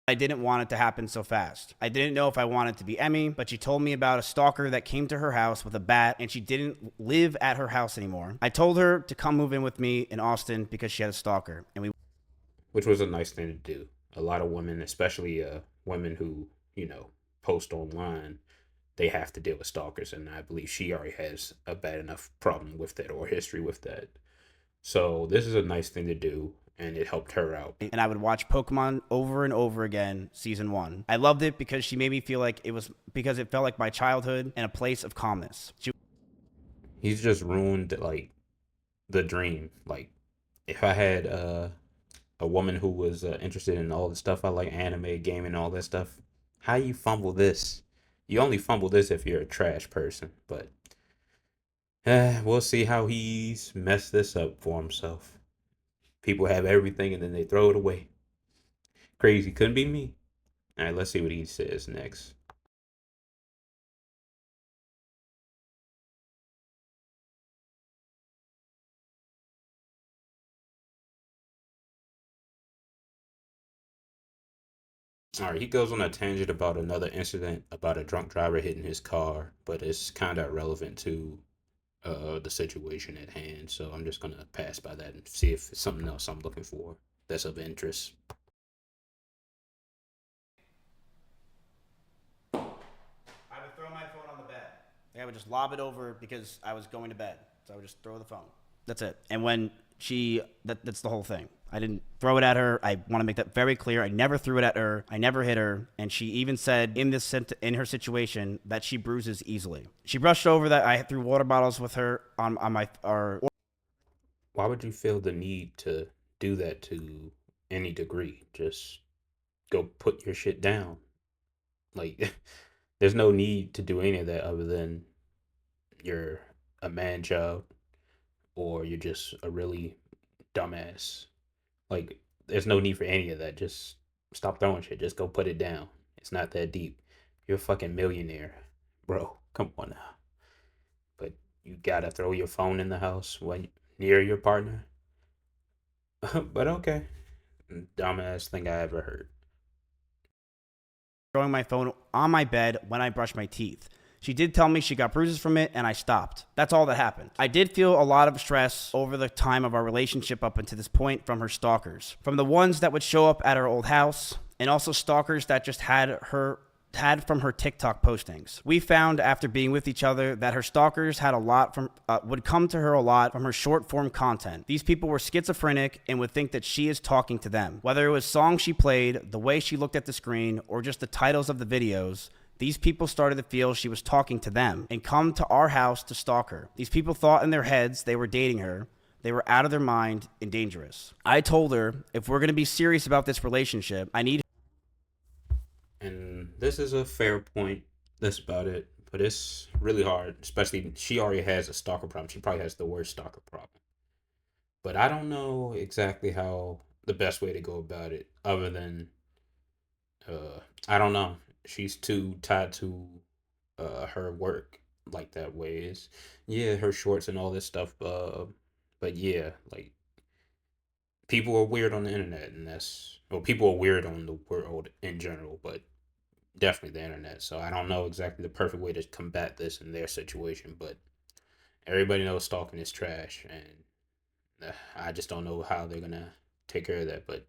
I didn't want it to happen so fast. I didn't know if I wanted to be Emmy, but she told me about a stalker that came to her house with a bat and she didn't live at her house anymore. I told her to come move in with me in Austin because she had a stalker and we which was a nice thing to do. A lot of women, especially women who, you know, post online, they have to deal with stalkers, and I believe she already has a bad enough problem with that or history with that. So this is a nice thing to do, and it helped her out. and I would watch Pokemon over and over again, season 1. I loved it because she made me feel like it felt like my childhood and a place of calmness. He's just ruined like the dream. Like if I had a woman who was interested in all the stuff I like, anime, gaming, all that stuff, how you fumble this? You only fumble this if you're a trash person, but we'll see how he's messed this up for himself. People have everything and then they throw it away. Crazy. Couldn't be me. All right, let's see what he says next. All right, he goes on a tangent about another incident about a drunk driver hitting his car, but it's kind of relevant to the situation at hand. So I'm just gonna pass by that and see if it's something else I'm looking for that's of interest. I would throw my phone on the bed. I would just lob it over because I was going to bed. So I would just throw the phone. That's it. And when that's the whole thing. I didn't throw it at her. I want to make that very clear. I never threw it at her. I never hit her. And she even said in her situation that she bruises easily. She brushed over that I threw water bottles with her on my or Why would you feel the need to do that to any degree? Just go put your shit down. Like, there's no need to do any of that other than you're a man child or you're just a really dumbass. Like, there's no need for any of that. Just stop throwing shit. Just go put it down. It's not that deep. You're a fucking millionaire, bro. Come on now. But you gotta throw your phone in the house when near your partner. But okay, dumbass thing I ever heard. throwing my phone on my bed when I brush my teeth. She did tell me she got bruises from it and I stopped. That's all that happened. I did feel a lot of stress over the time of our relationship up until this point from her stalkers. From the ones that would show up at her old house and also stalkers that just had from her TikTok postings. We found after being with each other that her stalkers had a lot from would come to her a lot from her short form content. These people were schizophrenic and would think that she is talking to them. Whether it was songs she played, the way she looked at the screen, or just the titles of the videos, these people started to feel she was talking to them and come to our house to stalk her. These people thought in their heads they were dating her. They were out of their mind and dangerous. I told her, if we're going to be serious about this relationship, I need. And this is a fair point. That's about it. But it's really hard, especially she already has a stalker problem. She probably has the worst stalker problem. But I don't know exactly how the best way to go about it, other than I don't know. She's too tied to her work like that way is. Yeah, her shorts and all this stuff. But yeah, like people are weird on the internet, and that's well, people are weird on the world in general, but definitely the internet. So I don't know exactly the perfect way to combat this in their situation, but everybody knows stalking is trash, and I just don't know how they're gonna take care of that. But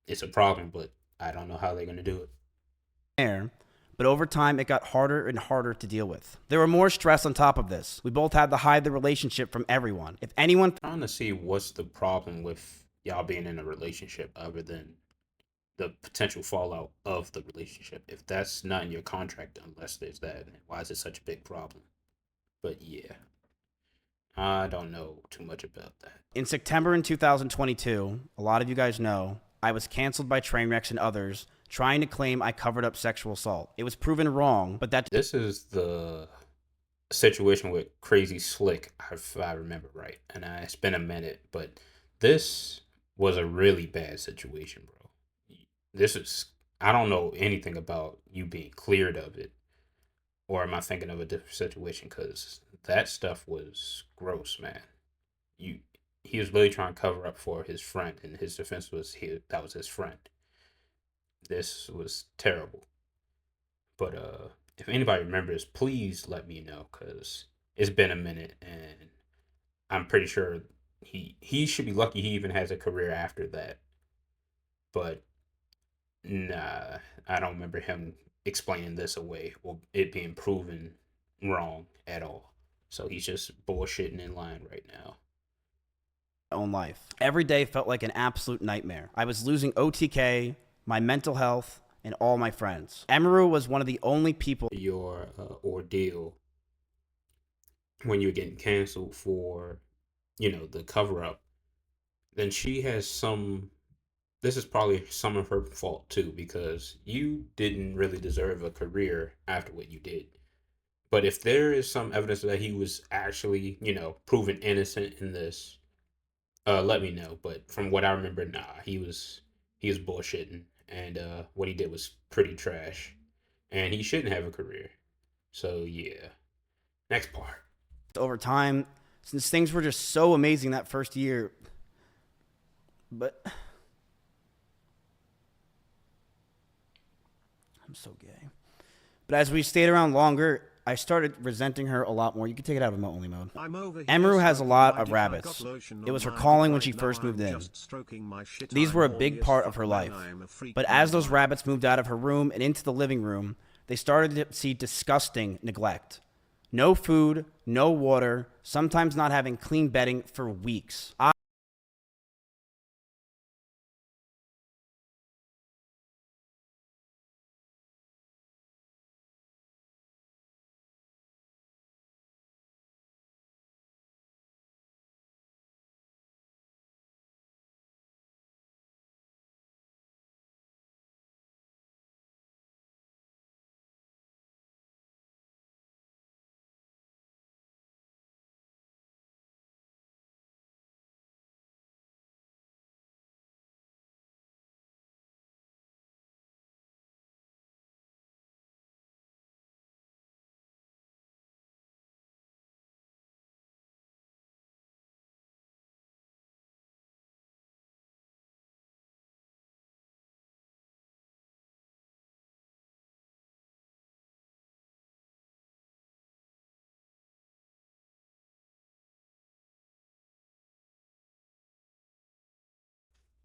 it's a problem, but I don't know how they're gonna do it. There, but over time it got harder and harder to deal with. There were more stress on top of this. We both had to hide the relationship from everyone. If anyone Trying to see what's the problem with y'all being in a relationship other than the potential fallout of the relationship. If that's not in your contract, unless there's that, why is it such a big problem? But yeah, I don't know too much about that. in September in 2022, a lot of you guys know, I was canceled by Trainwrecks and others trying to claim I covered up sexual assault. It was proven wrong, but that This is the situation with Crazy Slick, if I remember right. And it's been a minute, but this was a really bad situation, bro. This is, I don't know anything about you being cleared of it, or am I thinking of a different situation? Because that stuff was gross, man. You, he was really trying to cover up for his friend, and his defense was that was his friend. This was terrible. But if anybody remembers, please let me know because it's been a minute, and I'm pretty sure he should be lucky he even has a career after that. But nah, I don't remember him explaining this away or it being proven wrong at all. So he's just bullshitting in line right now. Own life. Every day felt like an absolute nightmare. I was losing OTK, my mental health, and all my friends. Emaru was one of the only people. Your ordeal when you're getting canceled for, the cover up, then she has some. This is probably some of her fault too, because you didn't really deserve a career after what you did. But if there is some evidence that he was actually, proven innocent in this, let me know. But from what I remember, nah, he was bullshitting, and what he did was pretty trash, and he shouldn't have a career. So yeah, next part. Over time, since things were just so amazing that first year. But I'm so gay. But as we stayed around longer, I started resenting her a lot more. You can take it out of only mode. Emaru has a lot of rabbits. It was her calling when she first moved in. These were a big part of her life. But as those rabbits moved out of her room and into the living room, they started to see disgusting neglect. No food, no water, sometimes not having clean bedding for weeks.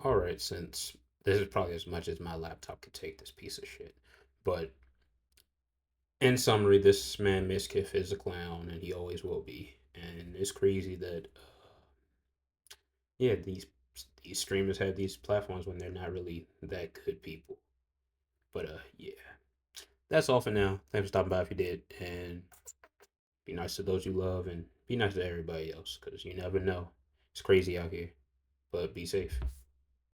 All right, since this is probably as much as my laptop could take this piece of shit, but in summary, this man Miskiff is a clown, and he always will be. And it's crazy that, yeah, these streamers have these platforms when they're not really that good people. But yeah, that's all for now. Thanks for stopping by if you did, and be nice to those you love, and be nice to everybody else, because you never know. It's crazy out here, but be safe.